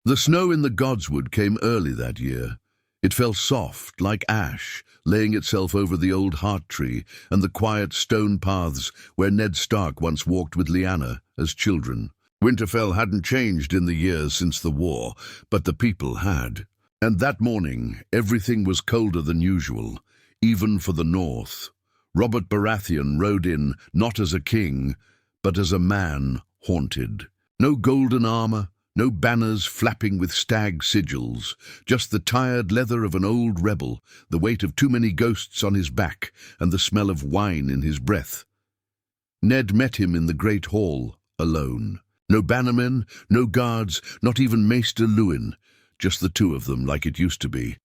The snow in the Godswood came early that year. It fell soft, like ash, laying itself over the old heart tree and the quiet stone paths where Ned Stark once walked with Lyanna as children. Winterfell hadn't changed in the years since the war, but the people had. And that morning, everything was colder than usual, even for the north. Robert Baratheon rode in, not as a king, but as a man haunted. No golden armor, no banners flapping with stag sigils, just the tired leather of an old rebel, the weight of too many ghosts on his back, and the smell of wine in his breath. Ned met him in the great hall, alone. No bannermen, no guards, not even Maester Luwin, just the two of them like it used to be.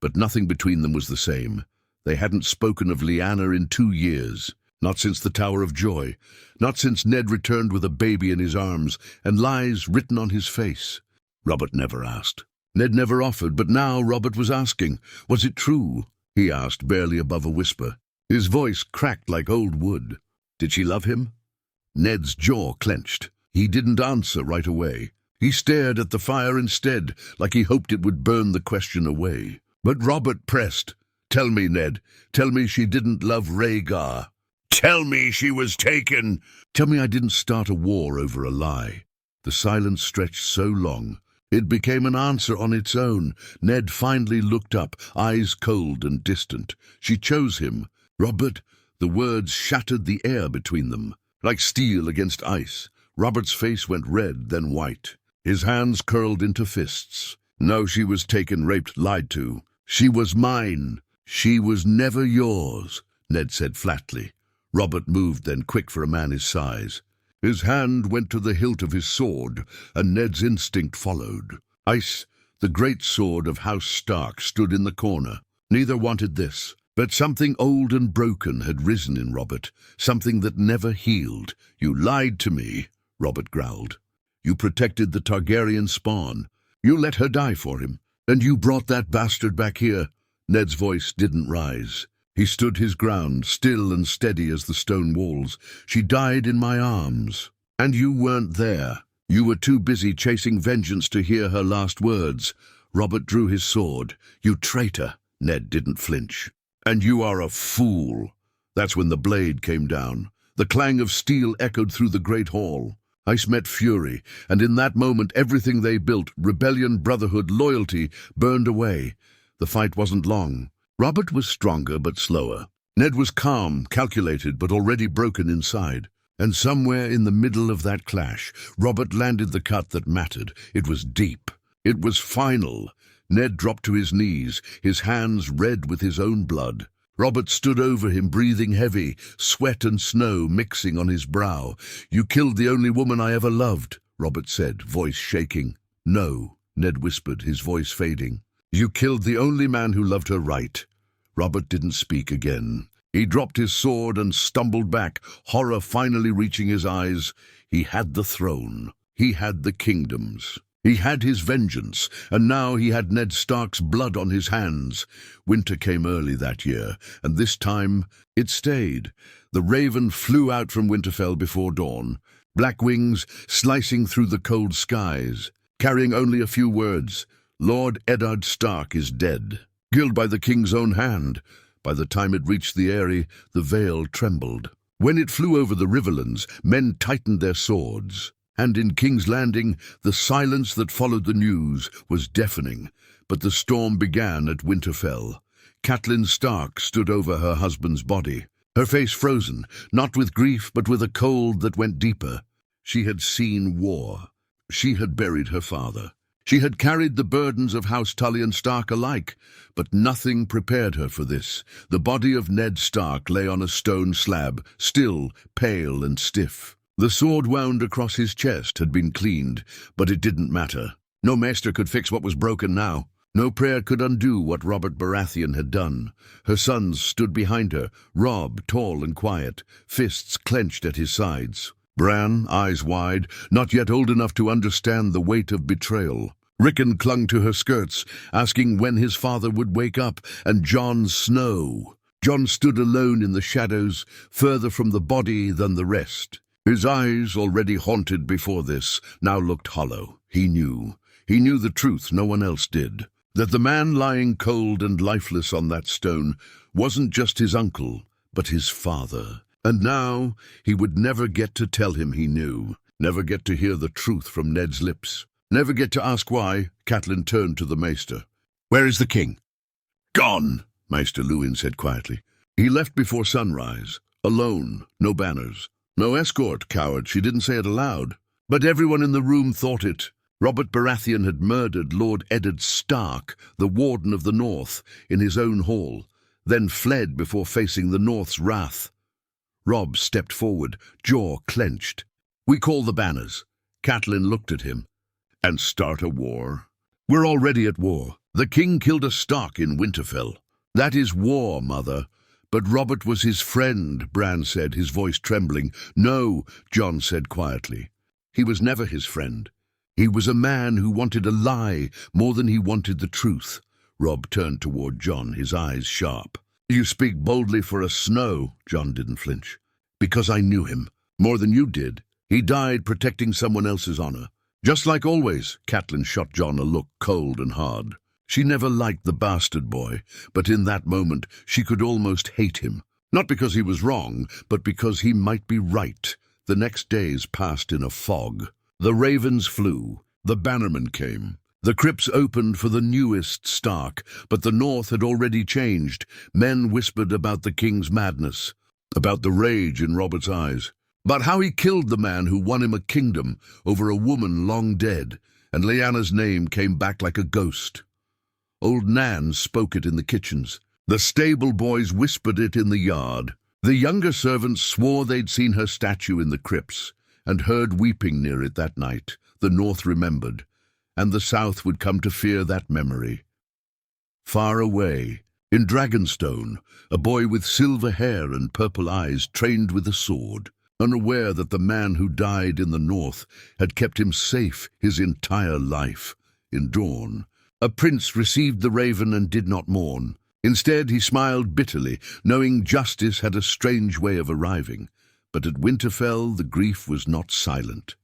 But nothing between them was the same. They hadn't spoken of Lyanna in 2 years. Not since the Tower of Joy, not since Ned returned with a baby in his arms and lies written on his face. Robert never asked. Ned never offered, but now Robert was asking. Was it true? He asked, barely above a whisper. His voice cracked like old wood. Did she love him? Ned's jaw clenched. He didn't answer right away. He stared at the fire instead, like he hoped it would burn the question away. But Robert pressed. Tell me, Ned. Tell me she didn't love Rhaegar. Tell me she was taken. Tell me I didn't start a war over a lie. The silence stretched so long. It became an answer on its own. Ned finally looked up, eyes cold and distant. She chose him. Robert, the words shattered the air between them. Like steel against ice. Robert's face went red, then white. His hands curled into fists. No, she was taken, raped, lied to. She was mine. She was never yours, Ned said flatly. Robert moved then, quick for a man his size. His hand went to the hilt of his sword, and Ned's instinct followed. Ice, the great sword of House Stark, stood in the corner. Neither wanted this, but something old and broken had risen in Robert, something that never healed. You lied to me, Robert growled. You protected the Targaryen spawn. You let her die for him, and you brought that bastard back here. Ned's voice didn't rise. He stood his ground, still and steady as the stone walls. She died in my arms. And you weren't there. You were too busy chasing vengeance to hear her last words. Robert drew his sword. You traitor. Ned didn't flinch. And you are a fool. That's when the blade came down. The clang of steel echoed through the great hall. Ice met fury, and in that moment everything they built, rebellion, brotherhood, loyalty, burned away. The fight wasn't long. Robert was stronger but slower. Ned was calm, calculated, but already broken inside. And somewhere in the middle of that clash, Robert landed the cut that mattered. It was deep. It was final. Ned dropped to his knees, his hands red with his own blood. Robert stood over him, breathing heavy, sweat and snow mixing on his brow. You killed the only woman I ever loved, Robert said, voice shaking. No, Ned whispered, his voice fading. You killed the only man who loved her right. Robert didn't speak again. He dropped his sword and stumbled back, horror finally reaching his eyes. He had the throne. He had the kingdoms. He had his vengeance, and now he had Ned Stark's blood on his hands. Winter came early that year, and this time it stayed. The raven flew out from Winterfell before dawn, black wings slicing through the cold skies, carrying only a few words. Lord Eddard Stark is dead, killed by the king's own hand. By the time it reached the Eyrie, the veil trembled. When it flew over the riverlands, men tightened their swords. And in King's Landing, the silence that followed the news was deafening. But the storm began at Winterfell. Catelyn Stark stood over her husband's body, her face frozen, not with grief but with a cold that went deeper. She had seen war. She had buried her father. She had carried the burdens of House Tully and Stark alike, but nothing prepared her for this. The body of Ned Stark lay on a stone slab, still, pale and stiff. The sword wound across his chest had been cleaned, but it didn't matter. No maester could fix what was broken now. No prayer could undo what Robert Baratheon had done. Her sons stood behind her, Robb, tall and quiet, fists clenched at his sides. Bran, eyes wide, not yet old enough to understand the weight of betrayal. Rickon clung to her skirts, asking when his father would wake up, and Jon Snow. Jon stood alone in the shadows, further from the body than the rest. His eyes, already haunted before this, now looked hollow. He knew. He knew the truth no one else did, that the man lying cold and lifeless on that stone wasn't just his uncle, but his father. And now he would never get to tell him he knew, never get to hear the truth from Ned's lips, never get to ask why. Catelyn turned to the maester. "Where is the king?" "Gone," Maester Luwin said quietly. "He left before sunrise, alone, no banners. No escort, coward." She didn't say it aloud, but everyone in the room thought it. Robert Baratheon had murdered Lord Eddard Stark, the Warden of the North, in his own hall, then fled before facing the North's wrath. Robb stepped forward, jaw clenched. "We call the banners." Catelyn looked at him. "And start a war?" "We're already at war. The king killed a Stark in Winterfell. That is war, mother." "But Robert was his friend," Bran said, his voice trembling. "No," Jon said quietly. "He was never his friend. He was a man who wanted a lie more than he wanted the truth." Robb turned toward Jon, his eyes sharp. "You speak boldly for a Snow." Jon didn't flinch. "Because I knew him. More than you did. He died protecting someone else's honor. Just like always." Catelyn shot Jon a look cold and hard. She never liked the bastard boy, but in that moment she could almost hate him. Not because he was wrong, but because he might be right. The next days passed in a fog. The ravens flew. The bannermen came. The crypts opened for the newest Stark, but the North had already changed. Men whispered about the king's madness, about the rage in Robert's eyes, about how he killed the man who won him a kingdom over a woman long dead, and Lyanna's name came back like a ghost. Old Nan spoke it in the kitchens. The stable boys whispered it in the yard. The younger servants swore they'd seen her statue in the crypts, and heard weeping near it that night. The North remembered, and the South would come to fear that memory. Far away, in Dragonstone, a boy with silver hair and purple eyes trained with a sword, unaware that the man who died in the North had kept him safe his entire life. In Dawn, a prince received the raven and did not mourn. Instead, he smiled bitterly, knowing justice had a strange way of arriving. But at Winterfell, the grief was not silent.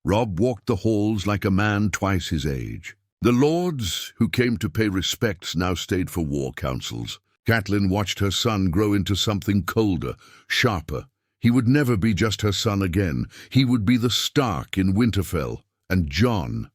Robb walked the halls like a man twice his age. The lords who came to pay respects now stayed for war councils. Catelyn watched her son grow into something colder, sharper. He would never be just her son again. He would be the Stark in Winterfell. And Jon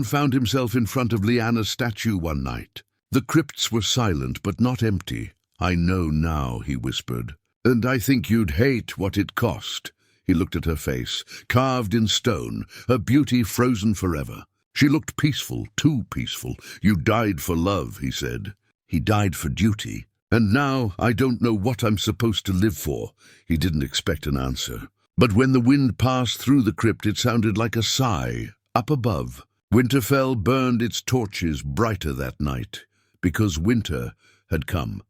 found himself in front of Lyanna's statue one night. The crypts were silent but not empty. "I know now," he whispered. "And I think you'd hate what it cost." He looked at her face, carved in stone, her beauty frozen forever. She looked peaceful, too peaceful. "You died for love," he said. "He died for duty. And now I don't know what I'm supposed to live for." He didn't expect an answer. But when the wind passed through the crypt, it sounded like a sigh, up above. Winterfell burned its torches brighter that night, because winter had come.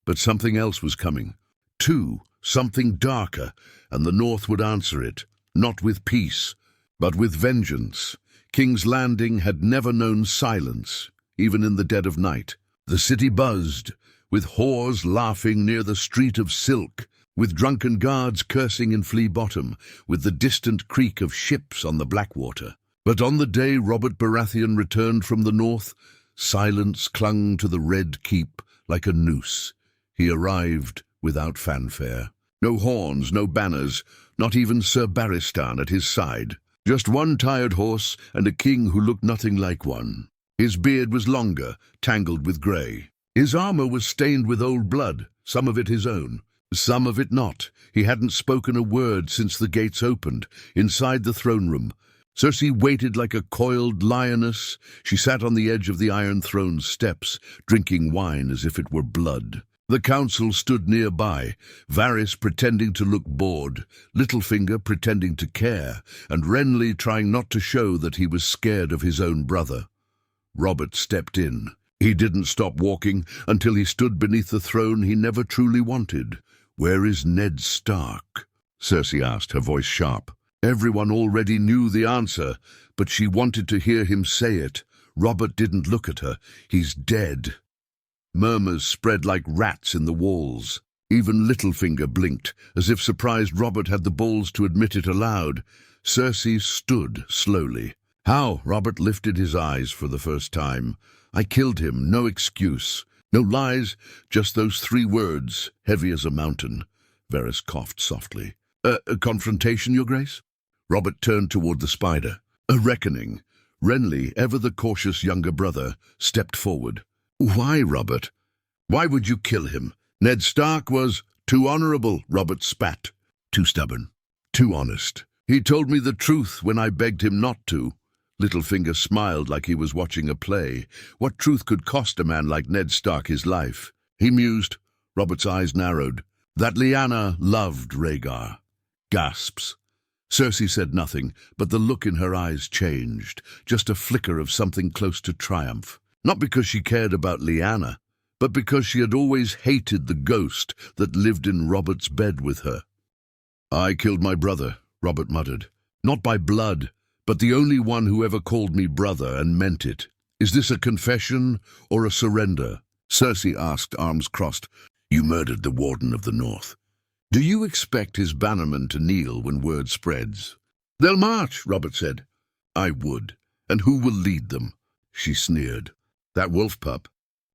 But something else was coming, too, something darker, and the North would answer it, not with peace, but with vengeance. King's Landing had never known silence, even in the dead of night. The city buzzed, with whores laughing near the Street of Silk, with drunken guards cursing in Flea Bottom, with the distant creak of ships on the Blackwater. But on the day Robert Baratheon returned from the North, silence clung to the Red Keep like a noose. He arrived without fanfare. No horns, no banners, not even Sir Barristan at his side. Just one tired horse and a king who looked nothing like one. His beard was longer, tangled with grey. His armor was stained with old blood, some of it his own, some of it not. He hadn't spoken a word since the gates opened. Inside the throne room, Cersei waited like a coiled lioness. She sat on the edge of the Iron Throne's steps, drinking wine as if it were blood. The council stood nearby, Varys pretending to look bored, Littlefinger pretending to care, and Renly trying not to show that he was scared of his own brother. Robert stepped in. He didn't stop walking until he stood beneath the throne he never truly wanted. "Where is Ned Stark?" Cersei asked, her voice sharp. Everyone already knew the answer, but she wanted to hear him say it. Robert didn't look at her. "He's dead." Murmurs spread like rats in the walls. Even Littlefinger blinked, as if surprised Robert had the balls to admit it aloud. Cersei stood slowly, How? Robert lifted his eyes for the first time. I killed him, no excuse. No lies, just those 3 words, heavy as a mountain. Varys coughed softly. A confrontation, Your Grace? Robert turned toward the spider. A reckoning. Renly, ever the cautious younger brother, stepped forward. Why, Robert? Why would you kill him? Ned Stark was too honorable, Robert spat. Too stubborn. Too honest. He told me the truth when I begged him not to. Littlefinger smiled like he was watching a play. What truth could cost a man like Ned Stark his life? He mused. Robert's eyes narrowed. That Lyanna loved Rhaegar. Gasps. Cersei said nothing, but the look in her eyes changed, just a flicker of something close to triumph. Not because she cared about Lyanna, but because she had always hated the ghost that lived in Robert's bed with her. I killed my brother, Robert muttered. Not by blood, but the only one who ever called me brother and meant it. Is this a confession or a surrender? Cersei asked, arms crossed. You murdered the Warden of the North. Do you expect his bannermen to kneel when word spreads? They'll march, Robert said. I would. And who will lead them? She sneered. That wolf pup.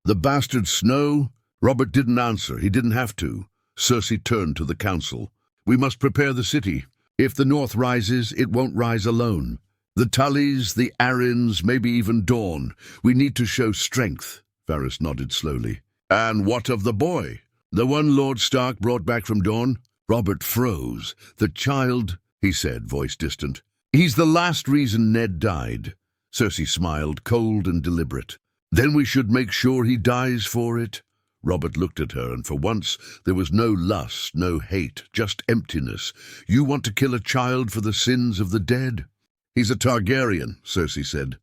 The bastard Snow? Robert didn't answer. He didn't have to. Cersei turned to the council. We must prepare the city. If the North rises, it won't rise alone. The Tullys, the Aryans, maybe even Dorne. We need to show strength. Varys nodded slowly. And what of the boy? The one Lord Stark brought back from Dorne? Robert froze. The child, he said, voice distant. He's the last reason Ned died. Cersei smiled, cold and deliberate. Then we should make sure he dies for it. Robert looked at her, and for once there was no lust, no hate, just emptiness. You want to kill a child for the sins of the dead? He's a Targaryen, Cersei said.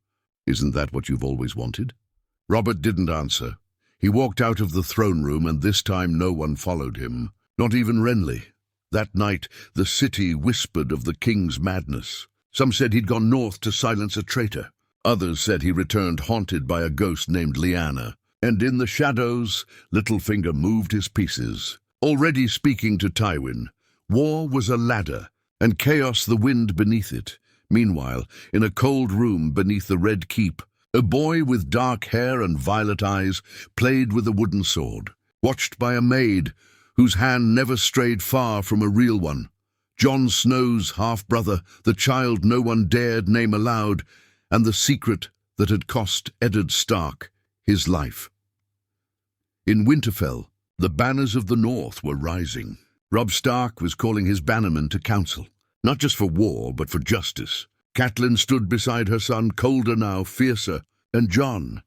Isn't that what you've always wanted? Robert didn't answer. He walked out of the throne room, and this time no one followed him, not even Renly. That night the city whispered of the king's madness. Some said he'd gone north to silence a traitor. Others said he returned haunted by a ghost named Lyanna. And in the shadows, Littlefinger moved his pieces, already speaking to Tywin. War was a ladder, and chaos the wind beneath it. Meanwhile, in a cold room beneath the Red Keep, a boy with dark hair and violet eyes played with a wooden sword, watched by a maid whose hand never strayed far from a real one. Jon Snow's half-brother, the child no one dared name aloud, and the secret that had cost Eddard Stark his life. In Winterfell, the banners of the North were rising. Robb Stark was calling his bannermen to council, not just for war, but for justice. Catelyn stood beside her son, colder now, fiercer, and Jon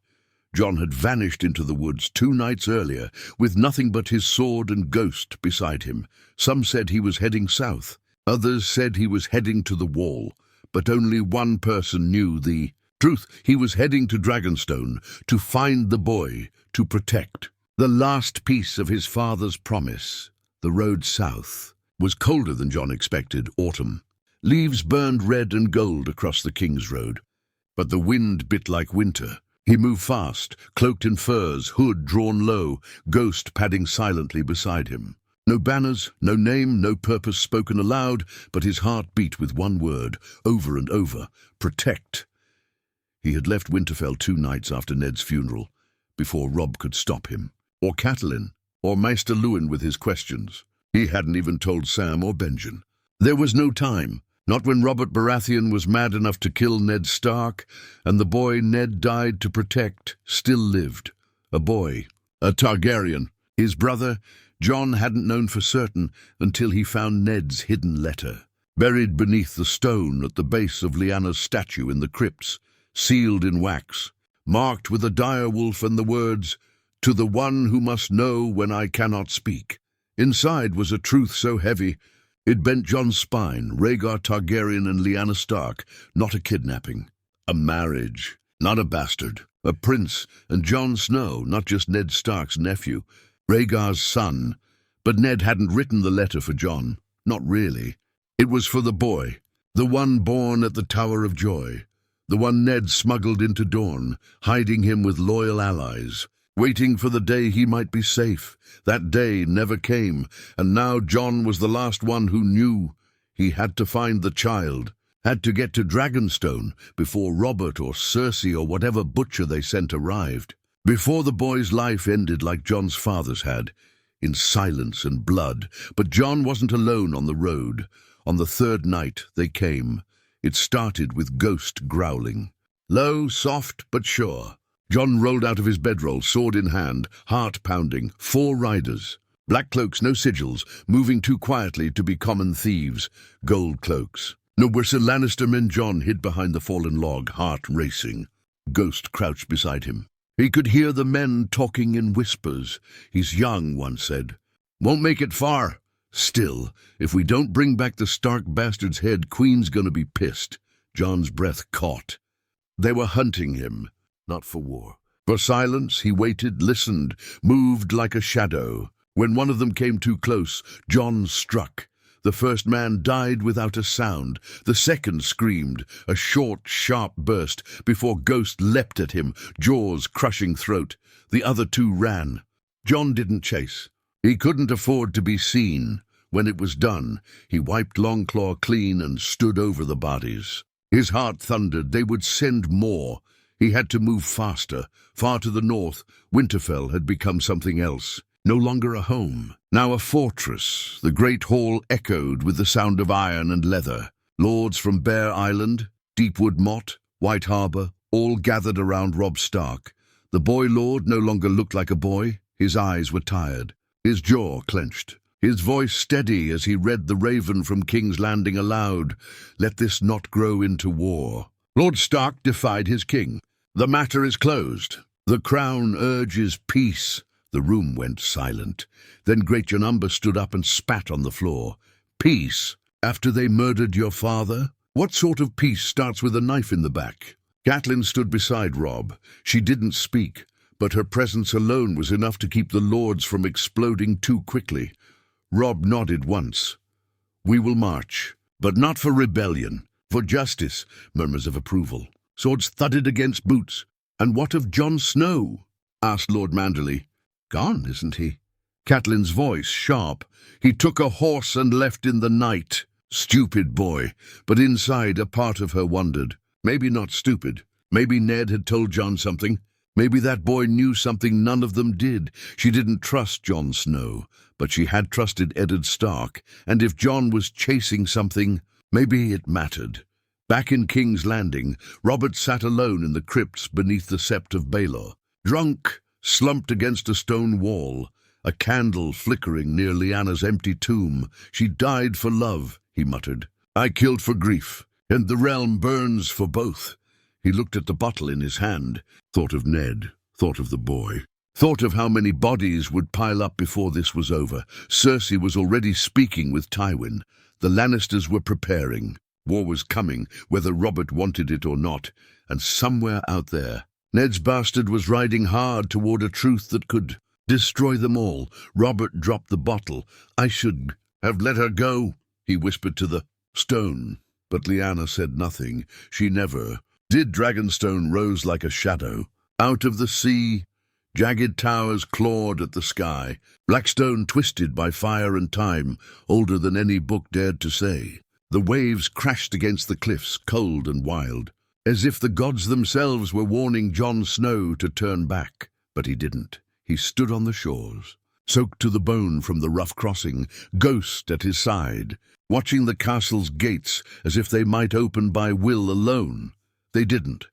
had vanished into the woods 2 nights earlier, with nothing but his sword and ghost beside him. Some said he was heading south, others said he was heading to the Wall, but only one person knew the truth. He was heading to Dragonstone, to find the boy, to protect. The last piece of his father's promise, the road south, was colder than Jon expected, autumn. Leaves burned red and gold across the King's Road, but the wind bit like winter. He moved fast, cloaked in furs, hood drawn low, ghost padding silently beside him. No banners, no name, no purpose spoken aloud, but his heart beat with one word, over and over: protect. He had left Winterfell 2 nights after Ned's funeral, before Robb could stop him, or Catelyn, or Maester Luwin with his questions. He hadn't even told Sam or Benjen. There was no time, not when Robert Baratheon was mad enough to kill Ned Stark, and the boy Ned died to protect still lived. A boy, a Targaryen. His brother, Jon, hadn't known for certain until he found Ned's hidden letter, buried beneath the stone at the base of Lyanna's statue in the crypts, sealed in wax, marked with a dire wolf and the words, "To the one who must know when I cannot speak." Inside was a truth so heavy it bent Jon's spine. Rhaegar Targaryen and Lyanna Stark, not a kidnapping. A marriage, not a bastard. A prince, and Jon Snow, not just Ned Stark's nephew. Rhaegar's son. But Ned hadn't written the letter for Jon. Not really. It was for the boy, the one born at the Tower of Joy. The one Ned smuggled into Dorne, hiding him with loyal allies, waiting for the day he might be safe. That day never came, and now Jon was the last one who knew. He had to find the child, Had to get to Dragonstone before Robert or Cersei or whatever butcher they sent arrived. Before the boy's life ended like Jon's father's had, in silence and blood. But Jon wasn't alone on the road. On the third night they came. It started with Ghost growling. Low, soft, but sure. Jon rolled out of his bedroll, sword in hand, heart pounding. 4 riders. Black cloaks, no sigils, moving too quietly to be common thieves. Gold cloaks. No were Sir Lannister men. Jon hid behind the fallen log, heart racing. Ghost crouched beside him. He could hear the men talking in whispers. He's young, one said. Won't make it far. Still, if we don't bring back the Stark bastard's head, Queen's gonna be pissed. Jon's breath caught. They were hunting him, not for war. For silence, he waited, listened, moved like a shadow. When one of them came too close, Jon struck. The first man died without a sound. The second screamed, a short, sharp burst, before Ghost leapt at him, jaws crushing throat. The other 2 ran. Jon didn't chase. He couldn't afford to be seen. When it was done, he wiped Longclaw clean and stood over the bodies. His heart thundered. They would send more. He had to move faster. Far to the north, Winterfell had become something else. No longer a home, now a fortress. The great hall echoed with the sound of iron and leather. Lords from Bear Island, Deepwood Motte, White Harbour, all gathered around Robb Stark. The boy lord no longer looked like a boy. His eyes were tired, his jaw clenched, his voice steady as he read the Raven from King's Landing aloud. Let this not grow into war. Lord Stark defied his king. The matter is closed. The crown urges peace. The room went silent. Then Great Janumba stood up and spat on the floor. Peace? After they murdered your father? What sort of peace starts with a knife in the back? Catelyn stood beside Robb. She didn't speak, but her presence alone was enough to keep the lords from exploding too quickly. Robb nodded once. We will march, but not for rebellion, for justice, murmurs of approval. Swords thudded against boots. And what of Jon Snow? Asked Lord Manderley. Gone, isn't he? Catelyn's voice sharp. He took a horse and left in the night. Stupid boy. But inside a part of her wondered. Maybe not stupid. Maybe Ned had told Jon something. Maybe that boy knew something none of them did. She didn't trust Jon Snow, but she had trusted Eddard Stark. And if Jon was chasing something, maybe it mattered. Back in King's Landing, Robert sat alone in the crypts beneath the Sept of Baelor. Drunk, slumped against a stone wall, a candle flickering near Lyanna's empty tomb. She died for love, he muttered. I killed for grief, and the realm burns for both. He looked at the bottle in his hand, thought of Ned, thought of the boy, thought of how many bodies would pile up before this was over. Cersei was already speaking with Tywin. The Lannisters were preparing. War was coming, whether Robert wanted it or not, and somewhere out there, Ned's bastard was riding hard toward a truth that could destroy them all. Robert dropped the bottle. I should have let her go, he whispered to the stone. But Lyanna said nothing. She never did. Dragonstone rose like a shadow. Out of the sea, jagged towers clawed at the sky. Blackstone twisted by fire and time, older than any book dared to say. The waves crashed against the cliffs, cold and wild, as if the gods themselves were warning Jon Snow to turn back. But he didn't. He stood on the shores, soaked to the bone from the rough crossing, Ghost at his side, watching the castle's gates as if they might open by will alone. They didn't.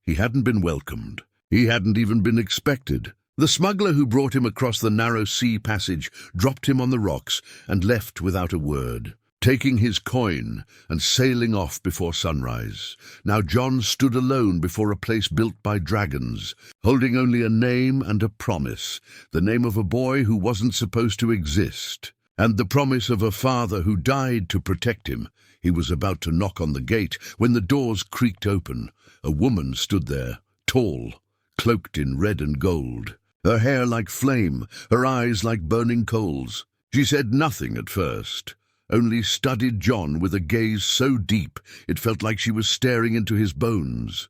He hadn't been welcomed. He hadn't even been expected. The smuggler who brought him across the narrow sea passage dropped him on the rocks and left without a word, taking his coin and sailing off before sunrise. Now Jon stood alone before a place built by dragons, holding only a name and a promise, the name of a boy who wasn't supposed to exist, and the promise of a father who died to protect him. He was about to knock on the gate when the doors creaked open. A woman stood there, tall, cloaked in red and gold, her hair like flame, her eyes like burning coals. She said nothing at first, only studied Jon with a gaze so deep it felt like she was staring into his bones.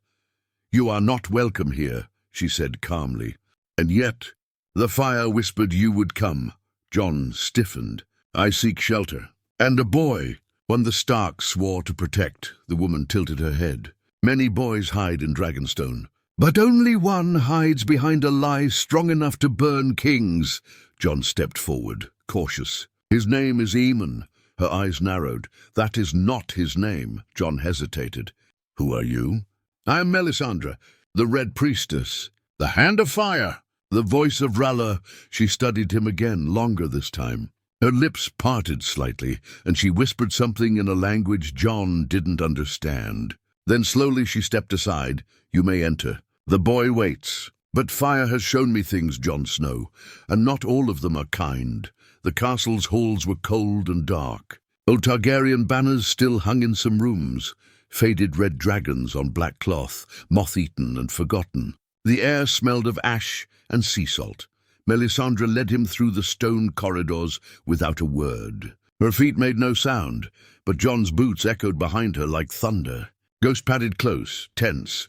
You are not welcome here, she said calmly. And yet, the fire whispered you would come. Jon stiffened. I seek shelter. And a boy. One the Starks swore to protect, the woman tilted her head. Many boys hide in Dragonstone, but only one hides behind a lie strong enough to burn kings. Jon stepped forward, cautious. His name is Aemon. Her eyes narrowed. That is not his name. Jon hesitated. Who are you? I am Melisandre, the Red Priestess. The Hand of Fire. The voice of R'hllor. She studied him again, longer this time. Her lips parted slightly, and she whispered something in a language Jon didn't understand. Then slowly she stepped aside. You may enter. The boy waits. But fire has shown me things, Jon Snow, and not all of them are kind. The castle's halls were cold and dark. Old Targaryen banners still hung in some rooms. Faded red dragons on black cloth, moth-eaten and forgotten. The air smelled of ash and sea salt. Melisandre led him through the stone corridors without a word. Her feet made no sound, but Jon's boots echoed behind her like thunder. Ghost padded close, tense.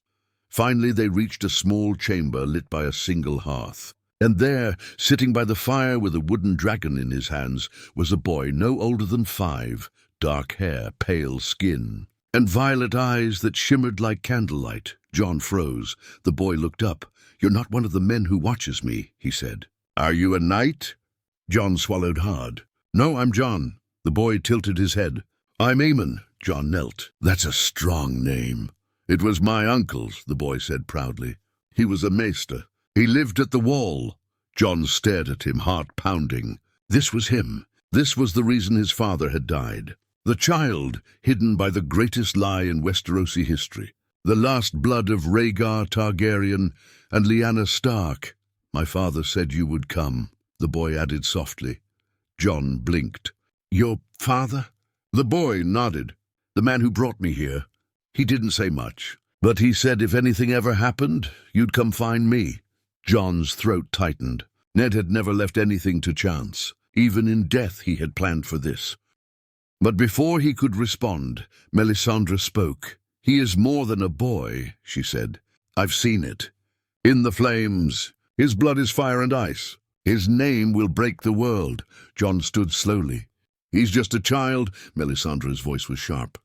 Finally they reached a small chamber lit by a single hearth. And there, sitting by the fire with a wooden dragon in his hands, was a boy no older than 5, dark hair, pale skin, and violet eyes that shimmered like candlelight. Jon froze. The boy looked up. You're not one of the men who watches me, he said. Are you a knight? Jon swallowed hard. No, I'm Jon. The boy tilted his head. I'm Aemon. Jon knelt. That's a strong name. It was my uncle's, the boy said proudly. He was a maester. He lived at the wall. Jon stared at him, heart pounding. This was him. This was the reason his father had died. The child, hidden by the greatest lie in Westerosi history. The last blood of Rhaegar Targaryen and Lyanna Stark. My father said you would come, the boy added softly. Jon blinked. Your father? The boy nodded. The man who brought me here. He didn't say much, but he said if anything ever happened, you'd come find me. Jon's throat tightened. Ned had never left anything to chance. Even in death he had planned for this. But before he could respond, Melisandre spoke. He is more than a boy, she said. I've seen it. In the flames. His blood is fire and ice. His name will break the world. Jon stood slowly. He's just a child, Melisandre's voice was sharp.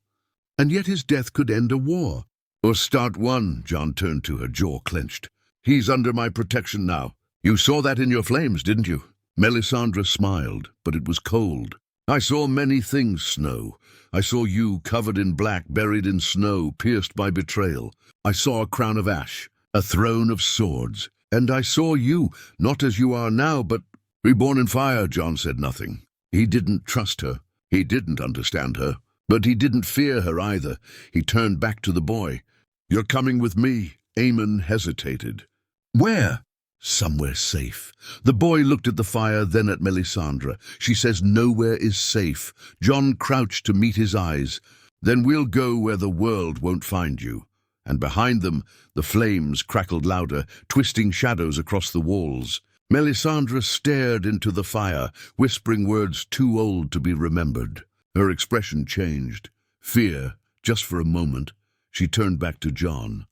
And yet his death could end a war. Or start one, Jon turned to her, jaw clenched. He's under my protection now. You saw that in your flames, didn't you? Melisandre smiled, but it was cold. I saw many things, Snow. I saw you covered in black, buried in snow, pierced by betrayal. I saw a crown of ash, a throne of swords. And I saw you, not as you are now, but reborn in fire. Jon said nothing. He didn't trust her. He didn't understand her. But he didn't fear her either. He turned back to the boy. You're coming with me. Aemon hesitated. Where? Somewhere safe. The boy looked at the fire, then at Melisandre. She says nowhere is safe. Jon crouched to meet his eyes. Then we'll go where the world won't find you. And behind them, the flames crackled louder, twisting shadows across the walls. Melisandre stared into the fire, whispering words too old to be remembered. Her expression changed. Fear, just for a moment. She turned back to Jon.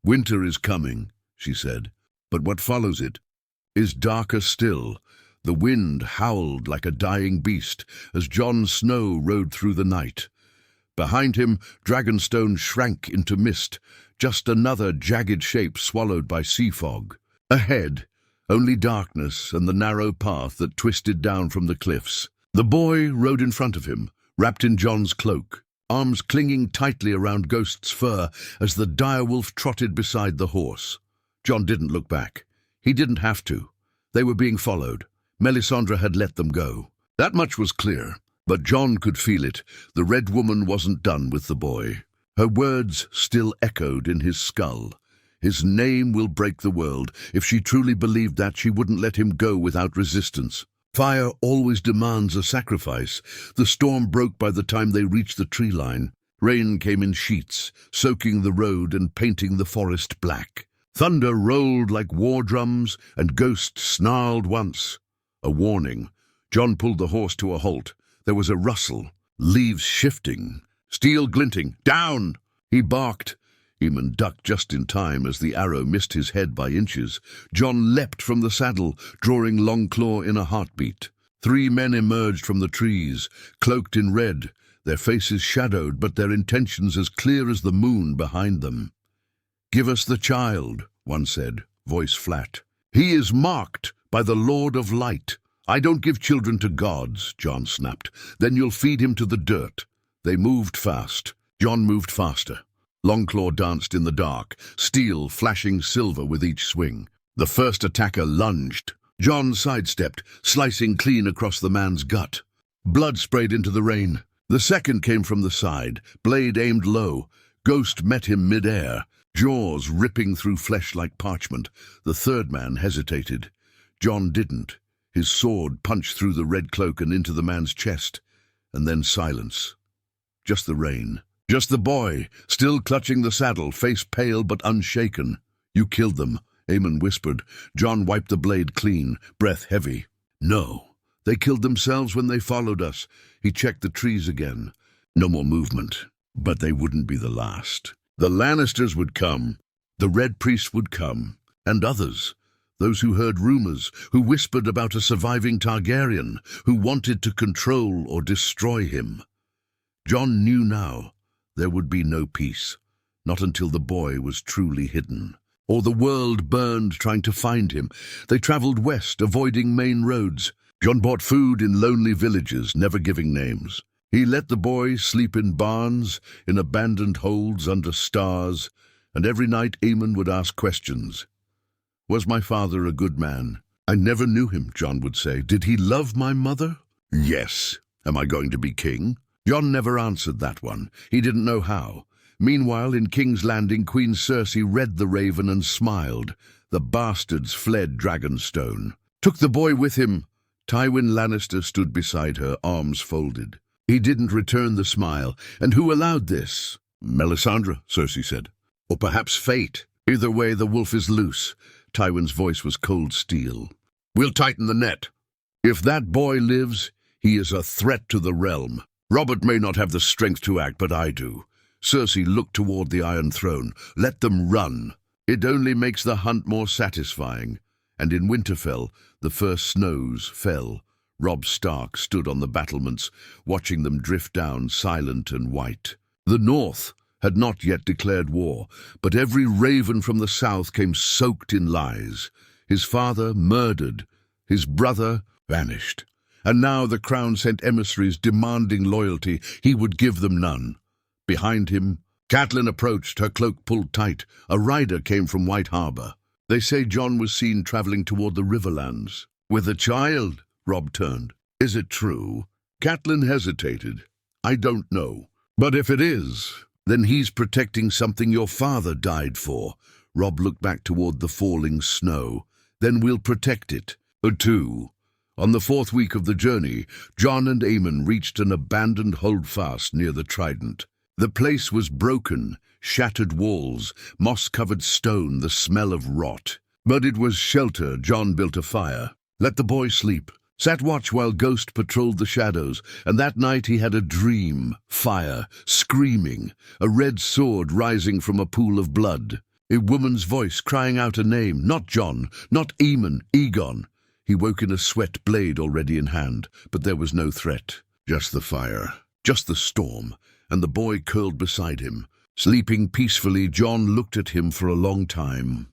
Winter is coming, she said. But what follows it is darker still. The wind howled like a dying beast as Jon Snow rode through the night. Behind him, Dragonstone shrank into mist, just another jagged shape swallowed by sea fog. Ahead, only darkness and the narrow path that twisted down from the cliffs. The boy rode in front of him, wrapped in Jon's cloak, arms clinging tightly around Ghost's fur as the direwolf trotted beside the horse. Jon didn't look back. He didn't have to. They were being followed. Melisandre had let them go. That much was clear, but Jon could feel it. The Red Woman wasn't done with the boy. Her words still echoed in his skull. His name will break the world. If she truly believed that, she wouldn't let him go without resistance. Fire always demands a sacrifice. The storm broke by the time they reached the tree line. Rain came in sheets, soaking the road and painting the forest black. Thunder rolled like war drums, and Ghost snarled once. A warning. Jon pulled the horse to a halt. There was a rustle, leaves shifting, steel glinting. Down! He barked. Aemon ducked just in time as the arrow missed his head by inches. Jon leapt from the saddle, drawing Longclaw in a heartbeat. 3 men emerged from the trees, cloaked in red. their faces shadowed but their intentions as clear as the moon behind them. "Give us the child," one said, voice flat. "He is marked by the Lord of Light." "I don't give children to gods," Jon snapped. "Then you'll feed him to the dirt." They moved fast. Jon moved faster. Longclaw danced in the dark, steel flashing silver with each swing. The first attacker lunged. Jon sidestepped, slicing clean across the man's gut. Blood sprayed into the rain. The second came from the side, blade aimed low. Ghost met him mid-air, jaws ripping through flesh like parchment. The third man hesitated. Jon didn't. His sword punched through the red cloak and into the man's chest. And then silence. Just the rain. Just the boy, still clutching the saddle, face pale but unshaken. "You killed them," Aemon whispered. Jon wiped the blade clean, breath heavy. "No, they killed themselves when they followed us." He checked the trees again. No more movement. But they wouldn't be the last. The Lannisters would come. The Red Priest would come. And others. Those who heard rumors, who whispered about a surviving Targaryen, who wanted to control or destroy him. Jon knew now there would be no peace. Not until the boy was truly hidden. Or the world burned trying to find him. They traveled west, avoiding main roads. Jon bought food in lonely villages, never giving names. He let the boy sleep in barns, in abandoned holds under stars, and every night Aemon would ask questions. "Was my father a good man?" "I never knew him," Jon would say. "Did he love my mother?" "Yes." "Am I going to be king?" Jon never answered that one. He didn't know how. Meanwhile, in King's Landing, Queen Cersei read the raven and smiled. The bastards fled Dragonstone. Took the boy with him. Tywin Lannister stood beside her, arms folded. He didn't return the smile. "And who allowed this?" "Melisandre," Cersei said. "Or perhaps fate. Either way, the wolf is loose." Tywin's voice was cold steel. "We'll tighten the net. If that boy lives, he is a threat to the realm. Robert may not have the strength to act, but I do." Cersei looked toward the Iron Throne. "Let them run. It only makes the hunt more satisfying." And in Winterfell, the first snows fell. Robb Stark stood on the battlements, watching them drift down, silent and white. The North had not yet declared war, but every raven from the south came soaked in lies. His father murdered, his brother vanished. And now the crown sent emissaries demanding loyalty. He would give them none. Behind him, Catelyn approached, her cloak pulled tight. A rider came from White Harbor. They say Jon was seen traveling toward the Riverlands. "With a child," Robb turned. "Is it true?" Catelyn hesitated. "I don't know. But if it is, then he's protecting something your father died for." Robb looked back toward the falling snow. "Then we'll protect it, too." On the fourth week of the journey, Jon and Aemon reached an abandoned holdfast near the Trident. The place was broken, shattered walls, moss-covered stone, the smell of rot. But it was shelter. Jon built a fire, let the boy sleep, sat watch while Ghost patrolled the shadows, and that night he had a dream. Fire, screaming, a red sword rising from a pool of blood. A woman's voice crying out a name, not Jon, not Aemon, Aegon. He woke in a sweat, blade already in hand, but there was no threat. Just the fire, just the storm, and the boy curled beside him. Sleeping peacefully, Jon looked at him for a long time.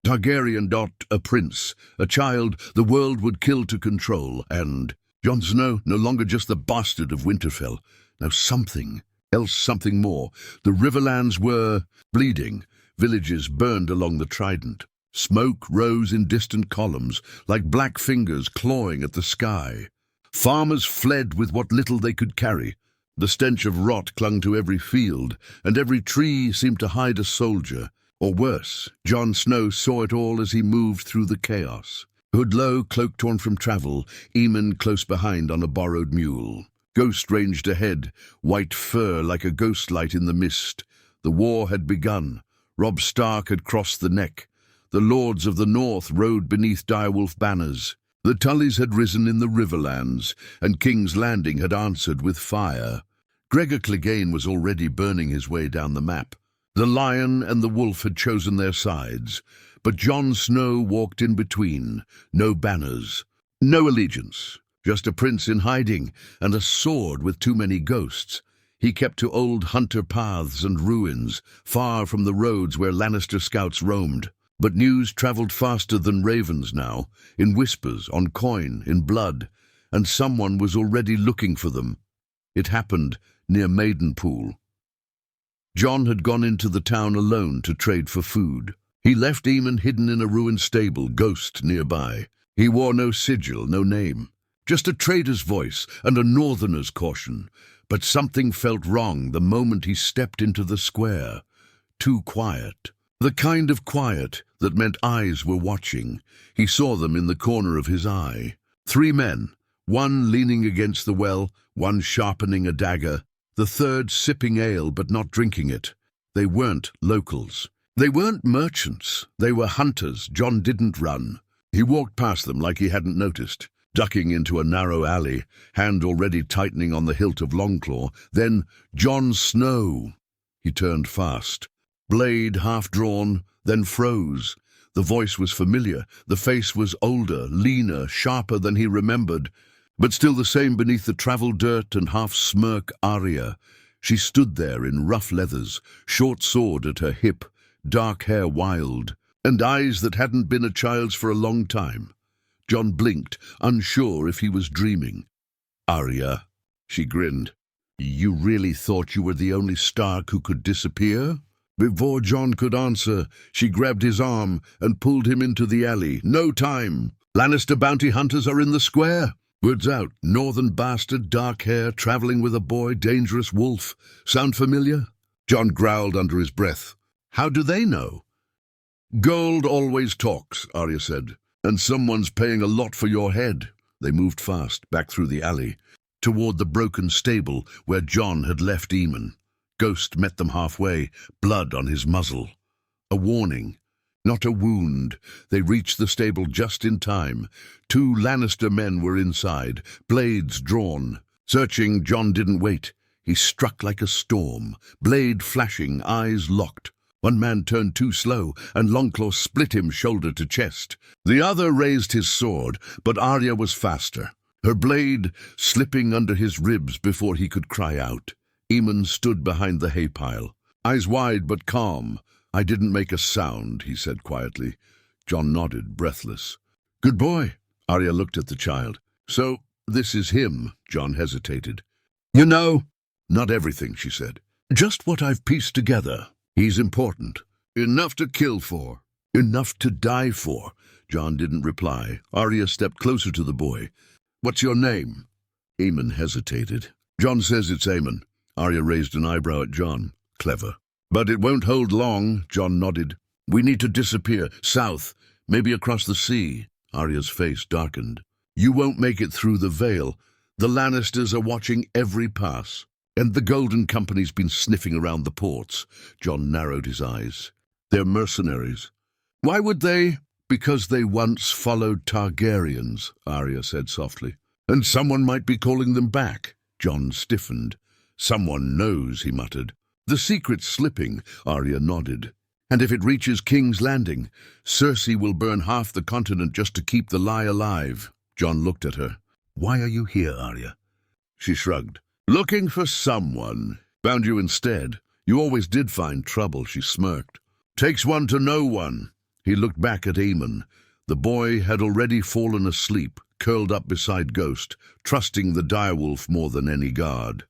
Targaryen, a prince, a child the world would kill to control, and Jon Snow, no longer just the bastard of Winterfell. Now something else, something more. The Riverlands were bleeding. Villages burned along the Trident. Smoke rose in distant columns, like black fingers clawing at the sky. Farmers fled with what little they could carry. The stench of rot clung to every field, and every tree seemed to hide a soldier. Or worse, Jon Snow saw it all as he moved through the chaos. Hood low, cloak torn from travel, Aemon close behind on a borrowed mule. Ghost ranged ahead, white fur like a ghost light in the mist. The war had begun. Robb Stark had crossed the neck. The lords of the north rode beneath direwolf banners. The Tullys had risen in the Riverlands, and King's Landing had answered with fire. Gregor Clegane was already burning his way down the map. The lion and the wolf had chosen their sides, but Jon Snow walked in between. No banners, no allegiance, Just a prince in hiding, and a sword with too many ghosts. He kept to old hunter paths and ruins, far from the roads where Lannister scouts roamed. But news travelled faster than ravens now, in whispers, on coin, in blood, and someone was already looking for them. It happened near Maidenpool. Jon had gone into the town alone to trade for food. He left Aemon hidden in a ruined stable, ghost nearby. He wore no sigil, no name, just a trader's voice and a northerner's caution. But something felt wrong the moment he stepped into the square. Too quiet. The kind of quiet that meant eyes were watching. He saw them in the corner of his eye. 3 men, one leaning against the well, one sharpening a dagger, the third sipping ale but not drinking it. They weren't locals. They weren't merchants. They were hunters. Jon didn't run. He walked past them like he hadn't noticed, ducking into a narrow alley, hand already tightening on the hilt of Longclaw. Then, Jon Snow. He turned fast. Blade half-drawn, then froze. The voice was familiar. The face was older, leaner, sharper than he remembered, but still the same beneath the travel dirt and half-smirk Arya. She stood there in rough leathers, short sword at her hip, dark hair wild, and eyes that hadn't been a child's for a long time. Jon blinked, unsure if he was dreaming. "Arya," she grinned. "You really thought you were the only Stark who could disappear?" Before Jon could answer, she grabbed his arm and pulled him into the alley. "No time! Lannister bounty hunters are in the square!" Words out. Northern bastard, dark hair, traveling with a boy, dangerous wolf. Sound familiar? Jon growled under his breath. "How do they know?" "Gold always talks," Arya said. "And someone's paying a lot for your head." They moved fast, back through the alley, toward the broken stable where Jon had left Aemon. Ghost met them halfway, blood on his muzzle. A warning, not a wound. They reached the stable just in time. 2 Lannister men were inside, blades drawn. Searching, Jon didn't wait. He struck like a storm, blade flashing, eyes locked. One man turned too slow, and Longclaw split him shoulder to chest. The other raised his sword, but Arya was faster, her blade slipping under his ribs before he could cry out. Aemon stood behind the hay pile, eyes wide but calm. "I didn't make a sound," he said quietly. Jon nodded, breathless. "Good boy." Arya looked at the child. "So, this is him," Jon hesitated. "You know, not everything," she said. "Just what I've pieced together. He's important. Enough to kill for. Enough to die for." Jon didn't reply. Arya stepped closer to the boy. "What's your name?" Aemon hesitated. "Jon says it's Aemon." Arya raised an eyebrow at Jon. "Clever. But it won't hold long," Jon nodded. "We need to disappear, south, maybe across the sea." Arya's face darkened. "You won't make it through the Vale. The Lannisters are watching every pass. And the Golden Company's been sniffing around the ports." Jon narrowed his eyes. "They're mercenaries." "Why would they?" "Because they once followed Targaryens," Arya said softly. "And someone might be calling them back." Jon stiffened. "Someone knows," he muttered. "The secret's slipping," Arya nodded. "And if it reaches King's Landing, Cersei will burn half the continent just to keep the lie alive." Jon looked at her. "Why are you here, Arya?" She shrugged. "Looking for someone. Found you instead. You always did find trouble," she smirked. "Takes one to know one." He looked back at Aemon. The boy had already fallen asleep, curled up beside Ghost, trusting the direwolf more than any guard.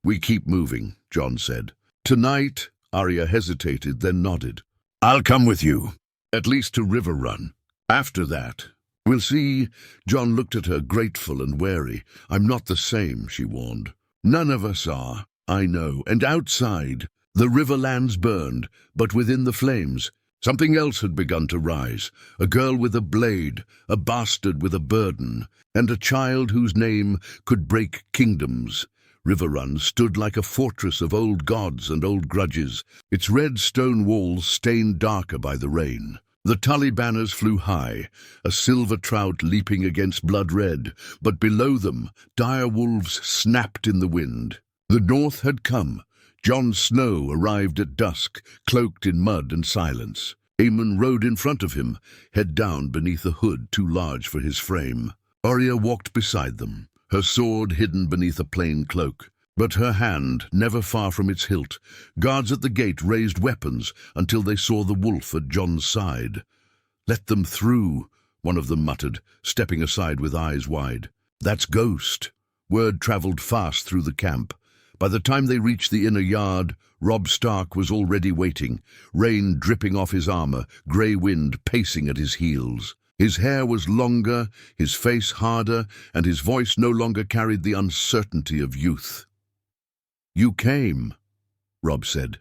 "We keep moving," Jon said. "Tonight," Arya hesitated, then nodded. "I'll come with you, at least to River Run. After that, we'll see." Jon looked at her, grateful and wary. "I'm not the same," she warned. "None of us are, I know. And outside, the riverlands burned, but within the flames, something else had begun to rise. A girl with a blade, a bastard with a burden, and a child whose name could break kingdoms. Riverrun stood like a fortress of old gods and old grudges, its red stone walls stained darker by the rain. The Tully banners flew high, a silver trout leaping against blood red, but below them, dire wolves snapped in the wind. The north had come. Jon Snow arrived at dusk, cloaked in mud and silence. Aemon rode in front of him, head down beneath a hood too large for his frame. Arya walked beside them, her sword hidden beneath a plain cloak. But her hand, never far from its hilt, guards at the gate raised weapons until they saw the wolf at Jon's side. "Let them through," one of them muttered, stepping aside with eyes wide. "That's Ghost." Word travelled fast through the camp. By the time they reached the inner yard, Robb Stark was already waiting, rain dripping off his armor, grey wind pacing at his heels. His hair was longer, his face harder, and his voice no longer carried the uncertainty of youth. "You came," Robb said.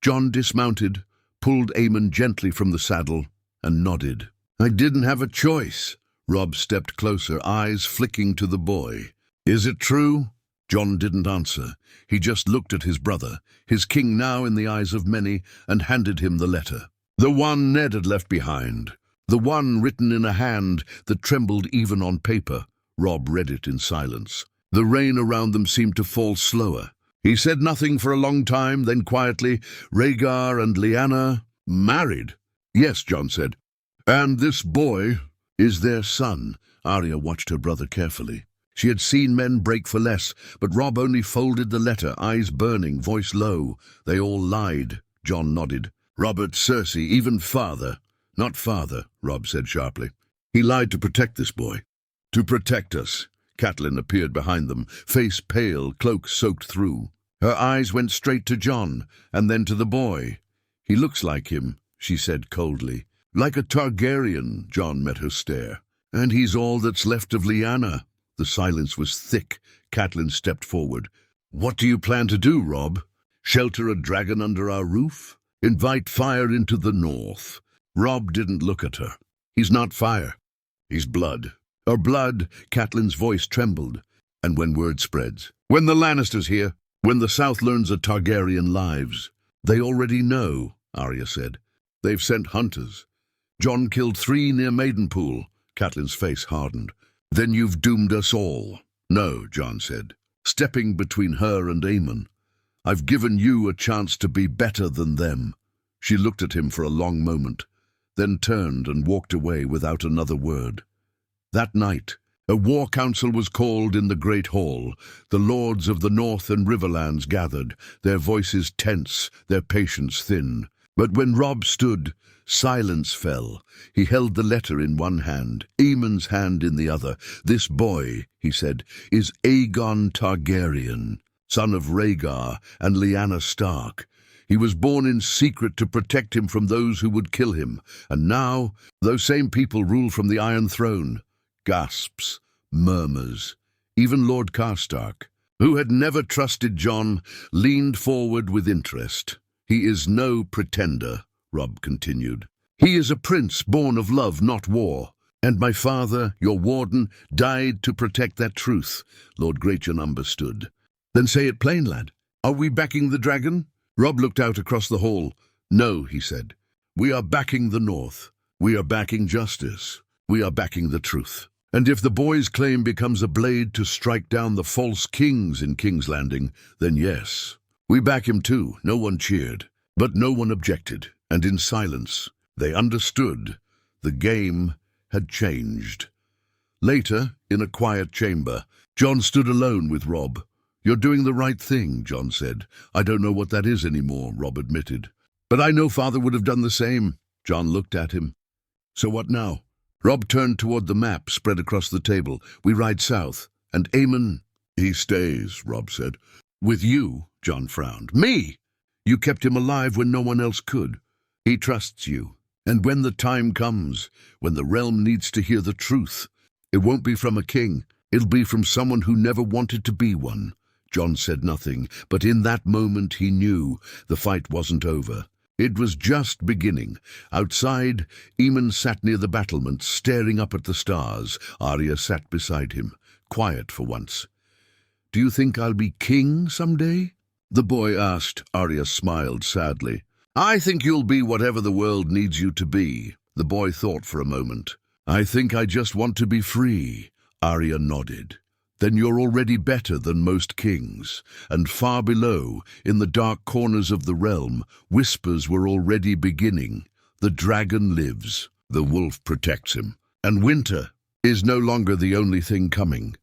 Jon dismounted, pulled Aemon gently from the saddle, and nodded. "I didn't have a choice." Robb stepped closer, eyes flicking to the boy. "Is it true?" Jon didn't answer. He just looked at his brother, his king now in the eyes of many, and handed him the letter. The one Ned had left behind. The one written in a hand that trembled even on paper. Robb read it in silence. The rain around them seemed to fall slower. He said nothing for a long time, then quietly, "Rhaegar and Lyanna married." "Yes," Jon said. "And this boy is their son." Arya watched her brother carefully. She had seen men break for less, but Robb only folded the letter, eyes burning, voice low. "They all lied," Jon nodded. "Robert, Cersei, even father." "Not father," Robb said sharply. "He lied to protect this boy." "To protect us." Catelyn appeared behind them, face pale, cloak soaked through. Her eyes went straight to Jon, and then to the boy. "He looks like him," she said coldly. "Like a Targaryen," Jon met her stare. "And he's all that's left of Lyanna." The silence was thick. Catelyn stepped forward. "What do you plan to do, Robb? Shelter a dragon under our roof? Invite fire into the north?" Robb didn't look at her. "He's not fire. He's blood." "Our blood," Catelyn's voice trembled. "And when word spreads? When the Lannisters hear? When the South learns of Targaryen lives?" "They already know," Arya said. "They've sent hunters. Jon killed 3 near Maidenpool." Catelyn's face hardened. "Then you've doomed us all." "No," Jon said, stepping between her and Aemon. "I've given you a chance to be better than them." She looked at him for a long moment, then turned and walked away without another word. That night, a war council was called in the Great Hall. The lords of the North and Riverlands gathered, their voices tense, their patience thin. But when Robb stood, silence fell. He held the letter in one hand, Aemon's hand in the other. "This boy," he said, "is Aegon Targaryen, son of Rhaegar and Lyanna Stark. He was born in secret to protect him from those who would kill him. And now, those same people rule from the Iron Throne." Gasps, murmurs. Even Lord Karstark, who had never trusted Jon, leaned forward with interest. "He is no pretender," Robb continued. "He is a prince born of love, not war. And my father, your warden, died to protect that truth." Lord Greatjon understood. "Then say it plain, lad. Are we backing the dragon?" Robb looked out across the hall. "No," he said. "We are backing the North. We are backing justice. We are backing the truth. And if the boy's claim becomes a blade to strike down the false kings in King's Landing, then yes, we back him too." No one cheered, but no one objected, and in silence, they understood the game had changed. Later, in a quiet chamber, Jon stood alone with Robb. "You're doing the right thing," Jon said. "I don't know what that is anymore," Robb admitted. "But I know Father would have done the same." Jon looked at him. "So what now?" Robb turned toward the map spread across the table. "We ride south. And Aemon—" "He stays," Robb said. "With you?" Jon frowned. "Me? You kept him alive when no one else could. He trusts you. And when the time comes, when the realm needs to hear the truth, it won't be from a king. It'll be from someone who never wanted to be one." Jon said nothing, but in that moment he knew the fight wasn't over. It was just beginning. Outside, Aemon sat near the battlements, staring up at the stars. Arya sat beside him, quiet for once. "Do you think I'll be king someday?" the boy asked. Arya smiled sadly. "I think you'll be whatever the world needs you to be." The boy thought for a moment. "I think I just want to be free." Arya nodded. "Then you're already better than most kings." And far below, in the dark corners of the realm, whispers were already beginning. "The dragon lives. The wolf protects him. And winter, is no longer the only thing coming.